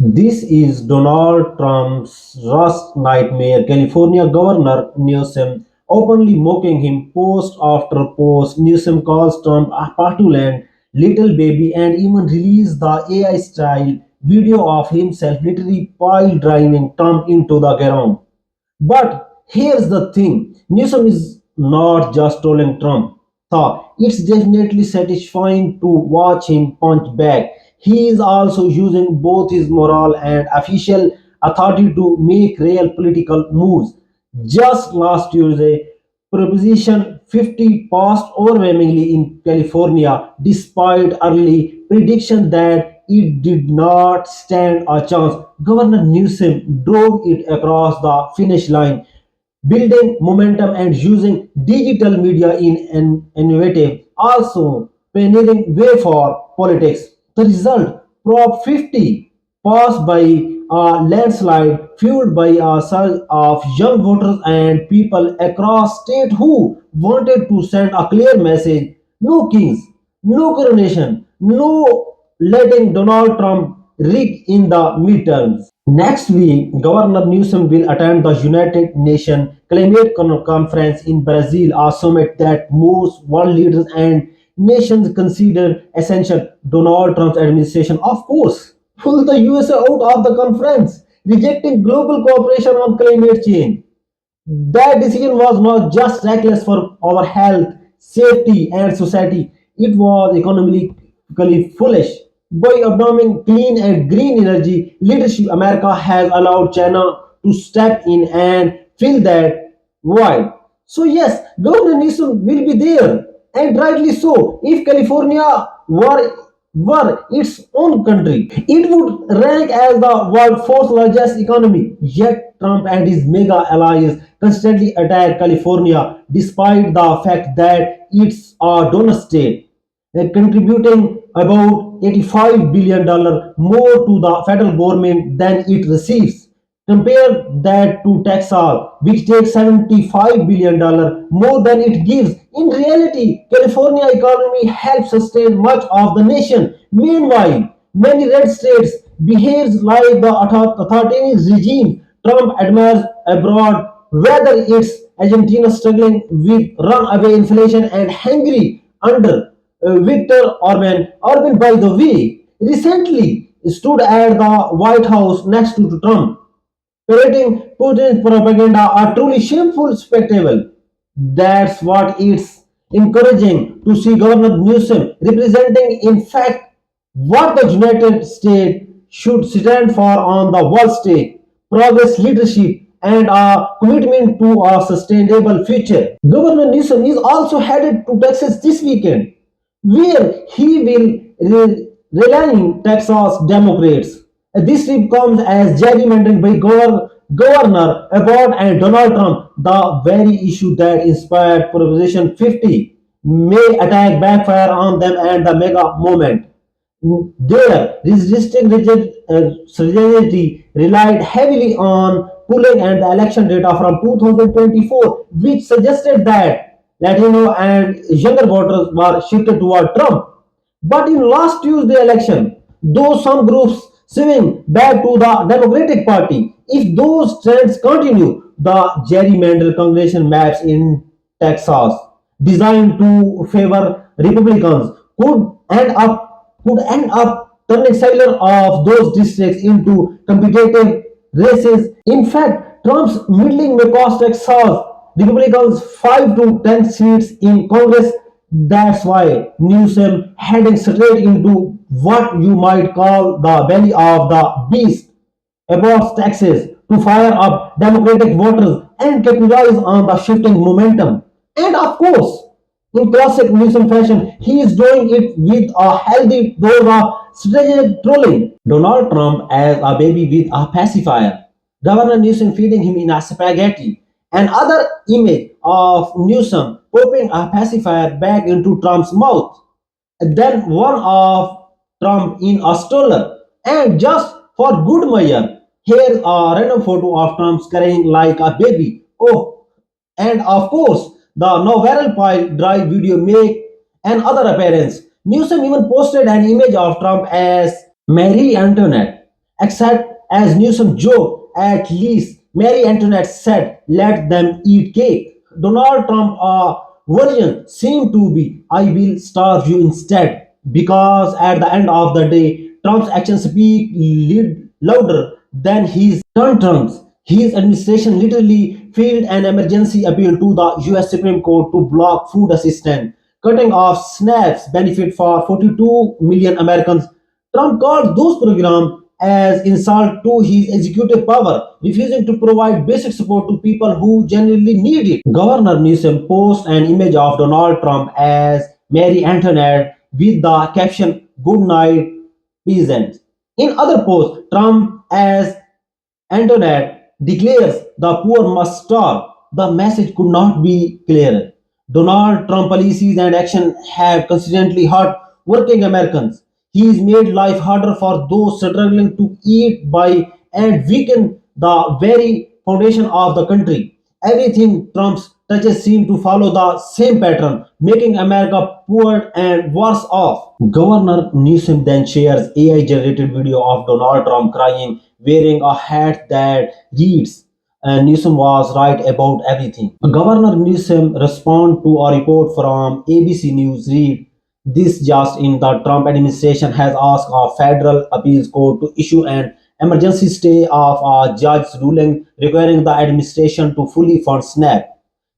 This is Donald Trump's worst nightmare. California Governor Newsom openly mocking him post after post. Newsom calls Trump a petulant little baby and even released the AI style video of himself literally pile driving Trump into the ground. But here's the thing, Newsom is not just trolling Trump. It's definitely satisfying to watch him punch back. He is also using both his moral and official authority to make real political moves. Just last Tuesday, Proposition 50 passed overwhelmingly in California despite early prediction that it did not stand a chance. Governor Newsom drove it across the finish line, building momentum and using digital media in an innovative, also pioneering way for politics. The result, Prop 50, passed by a landslide fueled by a surge of young voters and people across state who wanted to send a clear message: no kings, no coronation, no letting Donald Trump rig in the midterms. Next week, Governor Newsom will attend the United Nations Climate Conference in Brazil, a summit that most world leaders and nations consider essential. Donald Trump's administration, of course, pulled the USA out of the conference, rejecting global cooperation on climate change. That decision was not just reckless for our health, safety, and society, it was economically foolish. By abandoning clean and green energy leadership, America has allowed China to step in and fill that void. So, yes, Governor Newsom will be there, and rightly so. If California were its own country, it would rank as the world's fourth largest economy. Yet Trump and his mega allies constantly attack California despite the fact that it's a donor state, contributing about $85 billion more to the federal government than it receives. Compare that to Texas, which takes $75 billion more than it gives. In reality, California economy helps sustain much of the nation. Meanwhile, many red states behaves like the authoritarian regime Trump admires abroad, whether it's Argentina struggling with runaway inflation and Hungary under Viktor Orban, by the way, recently stood at the White House next to Trump, parading Putin's propaganda, a truly shameful spectacle. That's what it's encouraging to see Governor Newsom representing, in fact, what the United States should stand for on the world stage: progress, leadership, and a commitment to a sustainable future. Governor Newsom is also headed to Texas this weekend, where he will rallying Texas Democrats. This trip comes as gerrymandering by Governor Abbott and Donald Trump, the very issue that inspired Proposition 50, may attack backfire on them and the mega movement. Their resisting strategy relied heavily on polling and the election data from 2024, which suggested that Latino and younger voters were shifted toward Trump. But in last Tuesday election, though some groups swing back to the Democratic Party, if those trends continue, the gerrymander congressional maps in Texas, designed to favor Republicans, could end up turning several of those districts into competitive races. In fact, Trump's middling may cost Texas Republicans 5 to 10 seats in Congress. That's why Newsom heading straight into what you might call the belly of the beast, about taxes to fire up Democratic voters and capitalize on the shifting momentum. And of course, in classic Newsom fashion, he is doing it with a healthy dose of strategic trolling. Donald Trump as a baby with a pacifier. Governor Newsom feeding him in a spaghetti. Another image of Newsom popping a pacifier back into Trump's mouth. Then one of Trump in a stroller. And just for good measure, here's a random photo of Trump carrying like a baby. Oh, and of course, the now viral pile drive video make another appearance. Newsom even posted an image of Trump as Mary Antoinette, Except, as Newsom joked, at least Mary Antoinette said, let them eat cake. Donald Trump, version seemed to be, I will starve you instead. Because at the end of the day, Trump's actions speak louder than his tantrums. His administration literally filed an emergency appeal to the US Supreme Court to block food assistance, cutting off SNAP's benefit for 42 million Americans. Trump called those programs as insult to his executive power, refusing to provide basic support to people who genuinely need it. Governor Newsom posted an image of Donald Trump as Mary Antoinette with the caption "Good night, peasants." In other posts, Trump as Antoinette declares the poor must starve. The message could not be clearer. Donald Trump policies and action have consistently hurt working Americans. He has made life harder for those struggling to eat by and weaken the very foundation of the country. Everything Trump touches seem to follow the same pattern, making America poor and worse off. Governor Newsom then shares AI generated video of Donald Trump crying, wearing a hat that reads, and Newsom was right about everything. Governor Newsom responded to a report from ABC News read, this just in the Trump administration has asked a federal appeals court to issue an emergency stay of a judge's ruling requiring the administration to fully fund SNAP.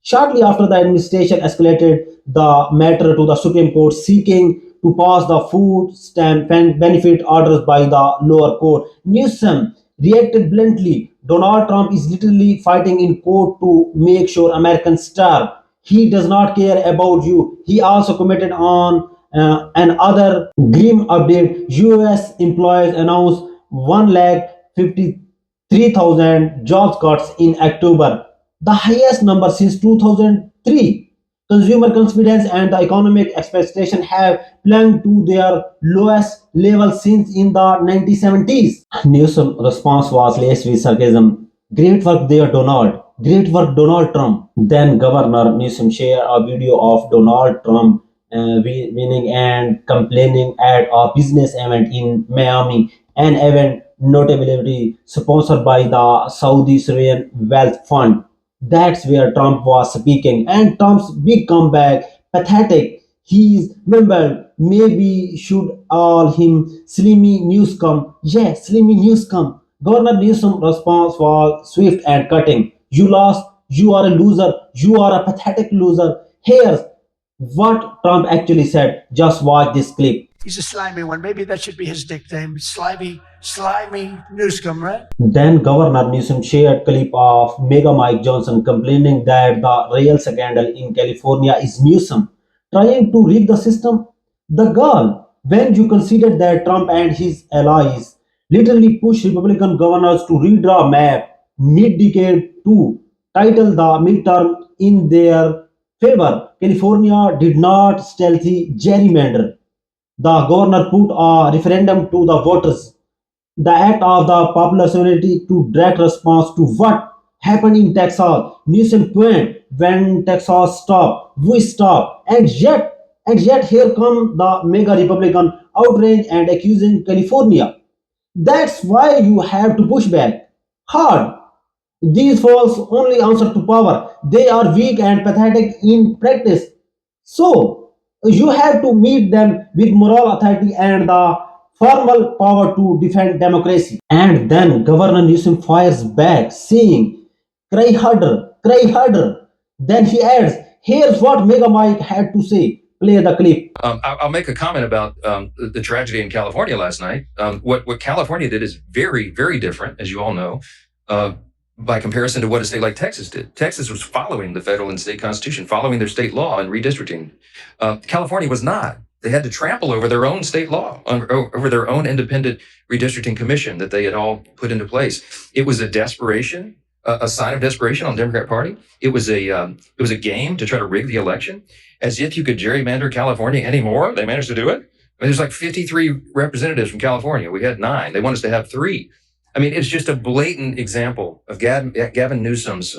Shortly after, the administration escalated the matter to the Supreme Court, seeking to pass the food stamp benefit orders by the lower court. Newsom reacted bluntly. Donald Trump is literally fighting in court to make sure Americans starve. He does not care about you. He also commented on another grim update. U.S. employees announced 1,53,000 job cuts in October, the highest number since 2003. Consumer confidence and the economic expectation have plunged to their lowest level since in the 1970s. Newsom's response was laced with sarcasm. Great work there, Donald. Great work, Donald Trump. Then Governor Newsom shared a video of Donald Trump winning and complaining at a business event in Miami, an event notably sponsored by the Saudi Syrian Wealth Fund. That's where Trump was speaking, and Trump's big comeback, pathetic. He's mumbled, maybe should all him slimy news come. Yeah, slimy news come. Governor Newsom's response was swift and cutting. You lost, you are a loser, you are a pathetic loser. Here's what Trump actually said. Just watch this clip. He's a slimy one. Maybe that should be his nickname. Slimy Newscom, right? Then Governor Newsom shared clip of Mega Mike Johnson complaining that the real scandal in California is Newsom trying to rig the system. The girl, when you consider that Trump and his allies literally pushed Republican governors to redraw a map mid-decade to title the midterm in their favor, California did not stealthy gerrymander. The governor put a referendum to the voters, the act of the popular sovereignty to direct response to what happened in Texas. Newsom point when Texas stopped, we stop. And yet here come the mega Republican outrage and accusing California. That's why you have to push back hard. These folks only answer to power. They are weak and pathetic in practice. So you have to meet them with moral authority and the formal power to defend democracy. And then Governor Newsom fires back, saying, cry harder, cry harder. Then he adds, here's what Mega Mike had to say. Play the clip. I'll make a comment about the tragedy in California last night. What California did is very, very different, as you all know, by comparison to what a state like Texas did. Texas was following the federal and state constitution, following their state law and redistricting. California was not. They had to trample over their own state law, over their own independent redistricting commission that they had all put into place. It was a desperation, a sign of desperation on the Democrat Party. It was a game to try to rig the election, as if you could gerrymander California anymore. They managed to do it. I mean, there's like 53 representatives from California. We had 9. They want us to have 3. I mean, it's just a blatant example of Gavin Newsom's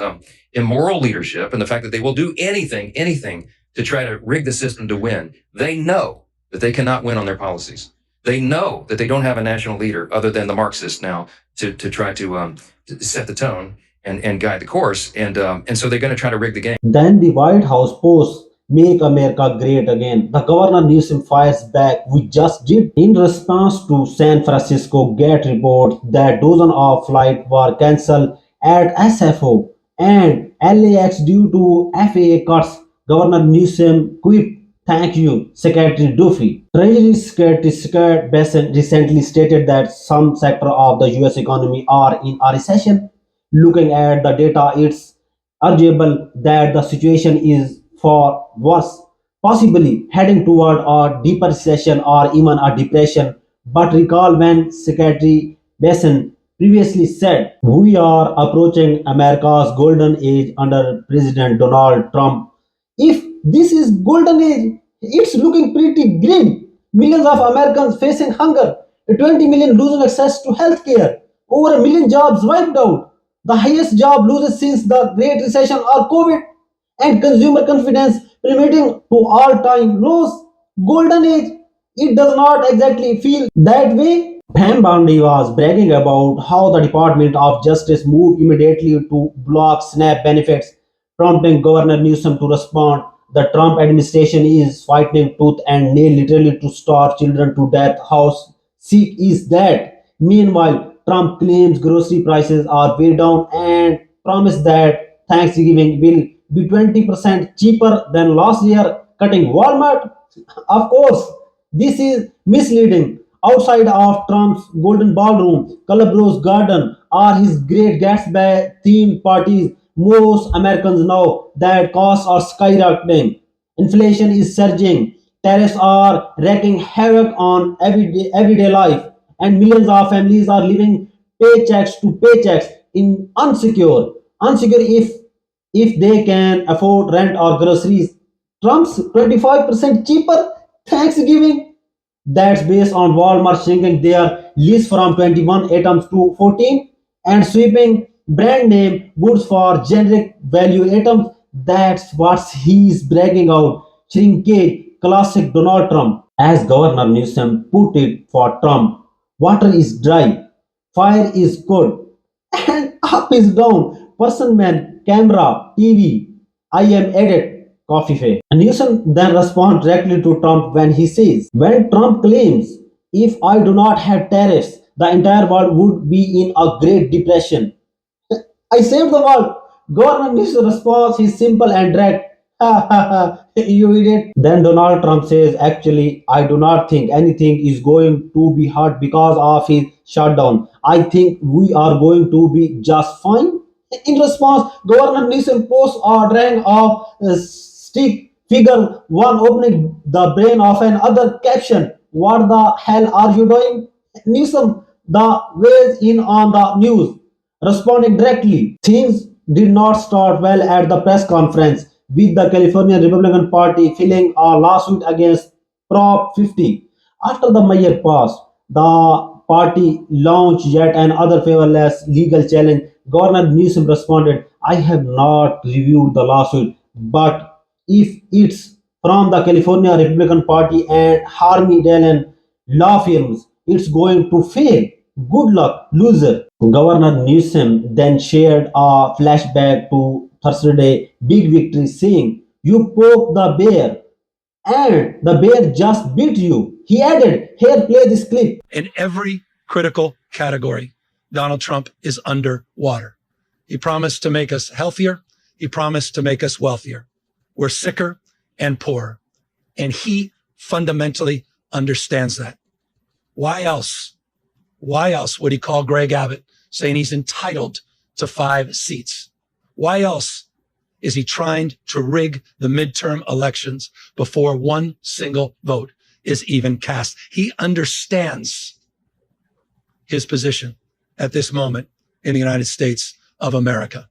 immoral leadership and the fact that they will do anything to try to rig the system to win. They know that they cannot win on their policies. They know that they don't have a national leader other than the Marxists now to try to set the tone and guide the course. And so they're going to try to rig the game. Then the White House posts Make America Great Again. The governor Newsom fires back, we just did. In response to San Francisco Gate reports that dozens of flights were cancelled at SFO and LAX due to FAA cuts, Governor Newsom quipped, Thank you, Secretary Duffy. Treasury Secretary Scott Bessent recently stated that some sectors of the US economy are in a recession. Looking at the data, it's arguable that the situation is far worse, possibly heading toward a deeper recession or even a depression. But recall when Secretary Besson previously said, We are approaching America's golden age under President Donald Trump. If this is golden age, it's looking pretty grim. Millions of Americans facing hunger, 20 million losing access to health care, over a million jobs wiped out, the highest job losses since the Great Recession or COVID, and consumer confidence plummeting to all-time lows. Golden age, it does not exactly feel that way. Pam Bondi was bragging about how the Department of Justice moved immediately to block SNAP benefits, prompting Governor Newsom to respond. The Trump administration is fighting tooth and nail literally to starve children to death. How sick is that? Meanwhile, Trump claims grocery prices are way down and promised that Thanksgiving will be 20% cheaper than last year, cutting Walmart. Of course, this is misleading. Outside of Trump's Golden Ballroom, Colorblow's Garden, or his Great Gatsby themed parties, most Americans know that costs are skyrocketing. Inflation is surging. Tariffs are wreaking havoc on everyday life, and millions of families are living paychecks to paychecks in unsecure if they can afford rent or groceries. Trump's 25% cheaper Thanksgiving, that's based on Walmart shrinking their list from 21 items to 14 and sweeping brand name goods for generic value items. That's what he's bragging out. Shrinkage, classic Donald Trump. As Governor Newsom put it for Trump, water is dry, fire is good, and up is down. Person man, camera, TV, I am edit, coffee fake. And Newsom then responds directly to Trump when he says, when Trump claims, if I do not have tariffs, the entire world would be in a great depression. I saved the world. Governor Newsom response is simple and direct. Ha ha ha, you idiot. Then Donald Trump says, actually, I do not think anything is going to be hurt because of his shutdown. I think we are going to be just fine. In response, Governor Newsom posts a drawing of a stick figure, one opening the brain of another caption. What the hell are you doing? Newsom, the weighs in on the news, responding directly. Things did not start well at the press conference, with the California Republican Party filing a lawsuit against Prop 50. After the mayor passed, the party launched yet another favorless legal challenge. Governor Newsom responded, I have not reviewed the lawsuit, but if it's from the California Republican Party and Harmy Dillon law firms, it's going to fail. Good luck, loser. Governor Newsom then shared a flashback to Thursday big victory, saying, You poked the bear and the bear just beat you. He added, Here, play this clip. In every critical category, Donald Trump is underwater. He promised to make us healthier. He promised to make us wealthier. We're sicker and poorer. And he fundamentally understands that. Why else? Why else would he call Greg Abbott saying he's entitled to 5 seats? Why else is he trying to rig the midterm elections before one single vote is even cast? He understands his position at this moment in the United States of America.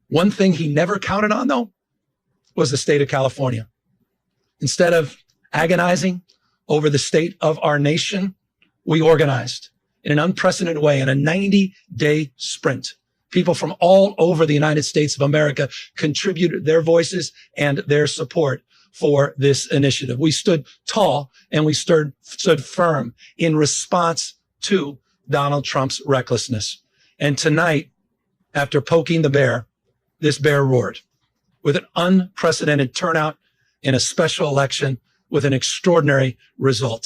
One thing he never counted on, though, was the state of California. Instead of agonizing over the state of our nation, we organized in an unprecedented way in a 90-day sprint. People from all over the United States of America contributed their voices and their support. for this initiative. We stood tall and we stood firm in response to Donald Trump's recklessness. And tonight, after poking the bear, this bear roared with an unprecedented turnout in a special election with an extraordinary result.